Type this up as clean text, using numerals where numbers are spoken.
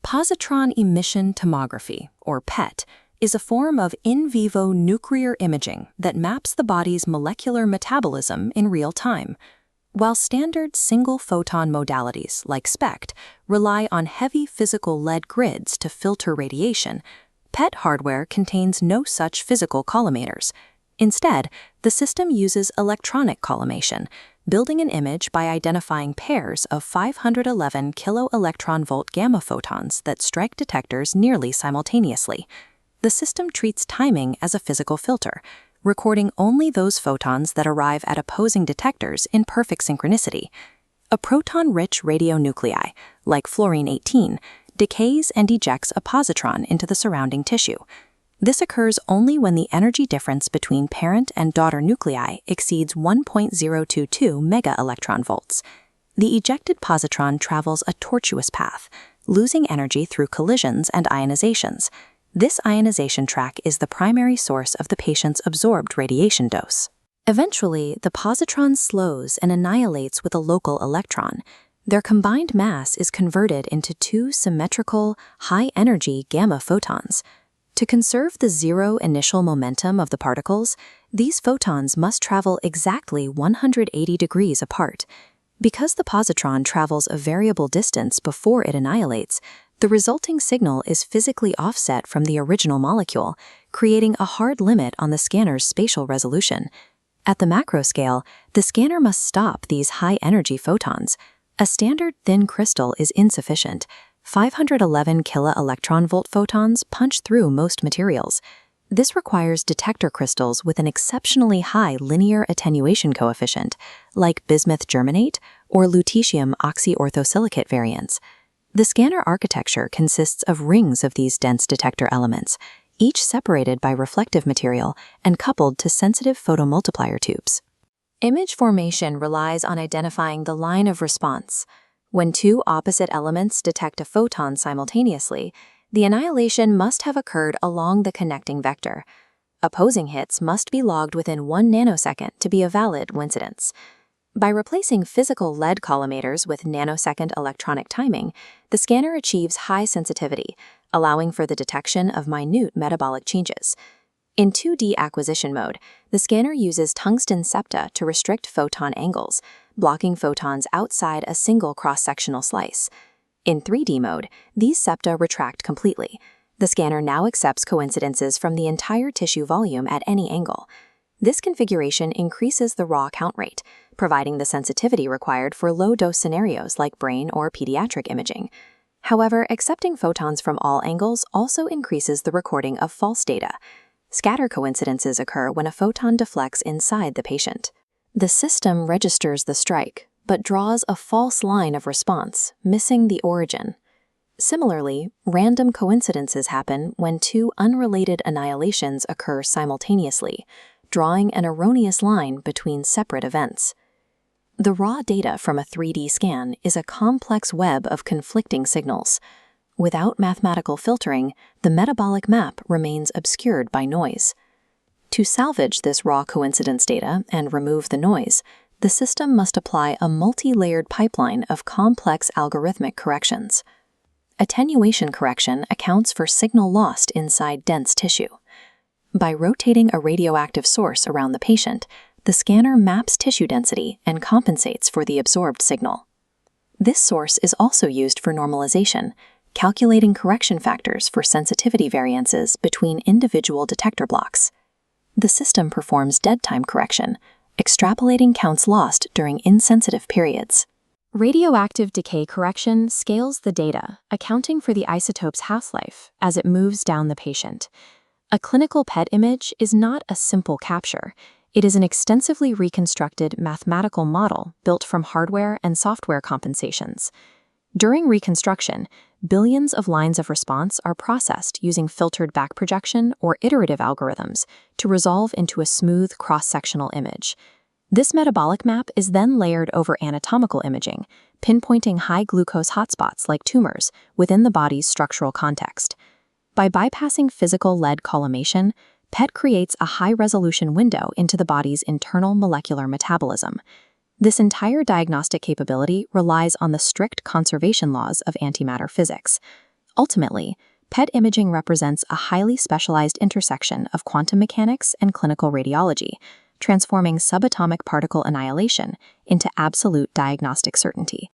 Positron emission tomography, or PET, is a form of in vivo nuclear imaging that maps the body's molecular metabolism in real time. While standard single-photon modalities, like SPECT, rely on heavy physical lead grids to filter radiation, PET hardware contains no such physical collimators. Instead, the system uses electronic collimation, building an image by identifying pairs of 511 kiloelectron-volt gamma photons that strike detectors nearly simultaneously. The system treats timing as a physical filter, recording only those photons that arrive at opposing detectors in perfect synchronicity. A proton-rich radionuclei, like fluorine-18, decays and ejects a positron into the surrounding tissue. This occurs only when the energy difference between parent and daughter nuclei exceeds 1.022 megaelectron-volts. The ejected positron travels a tortuous path, losing energy through collisions and ionizations. This ionization track is the primary source of the patient's absorbed radiation dose. Eventually, the positron slows and annihilates with a local electron. Their combined mass is converted into two symmetrical, high-energy gamma photons. To conserve the zero initial momentum of the particles, these photons must travel exactly 180 degrees apart. Because the positron travels a variable distance before it annihilates, the resulting signal is physically offset from the original molecule, creating a hard limit on the scanner's spatial resolution. At the macro scale, the scanner must stop these high-energy photons. A standard thin crystal is insufficient. 511 kiloelectron-volt photons punch through most materials. This requires detector crystals with an exceptionally high linear attenuation coefficient, like bismuth germanate or lutetium oxyorthosilicate variants. The scanner architecture consists of rings of these dense detector elements, each separated by reflective material and coupled to sensitive photomultiplier tubes. Image formation relies on identifying the line of response. When two opposite elements detect a photon simultaneously, the annihilation must have occurred along the connecting vector. Opposing hits must be logged within 1 nanosecond to be a valid coincidence. By replacing physical lead collimators with nanosecond electronic timing, the scanner achieves high sensitivity, allowing for the detection of minute metabolic changes. In 2D acquisition mode, the scanner uses tungsten septa to restrict photon angles, blocking photons outside a single cross-sectional slice. In 3D mode, these septa retract completely. The scanner now accepts coincidences from the entire tissue volume at any angle. This configuration increases the raw count rate, providing the sensitivity required for low-dose scenarios like brain or pediatric imaging. However, accepting photons from all angles also increases the recording of false data. Scatter coincidences occur when a photon deflects inside the patient. The system registers the strike, but draws a false line of response, missing the origin. Similarly, random coincidences happen when two unrelated annihilations occur simultaneously, drawing an erroneous line between separate events. The raw data from a 3D scan is a complex web of conflicting signals. Without mathematical filtering, the metabolic map remains obscured by noise. To salvage this raw coincidence data and remove the noise, the system must apply a multi-layered pipeline of complex algorithmic corrections. Attenuation correction accounts for signal lost inside dense tissue. By rotating a radioactive source around the patient, the scanner maps tissue density and compensates for the absorbed signal. This source is also used for normalization, calculating correction factors for sensitivity variances between individual detector blocks. The system performs dead time correction, extrapolating counts lost during insensitive periods. Radioactive decay correction scales the data, accounting for the isotope's half-life as it moves down the patient. A clinical PET image is not a simple capture. It is an extensively reconstructed mathematical model built from hardware and software compensations. During reconstruction, billions of lines of response are processed using filtered back projection or iterative algorithms to resolve into a smooth cross-sectional image. This metabolic map is then layered over anatomical imaging, pinpointing high glucose hotspots like tumors within the body's structural context. By bypassing physical lead collimation, PET creates a high-resolution window into the body's internal molecular metabolism. This entire diagnostic capability relies on the strict conservation laws of antimatter physics. Ultimately, PET imaging represents a highly specialized intersection of quantum mechanics and clinical radiology, transforming subatomic particle annihilation into absolute diagnostic certainty.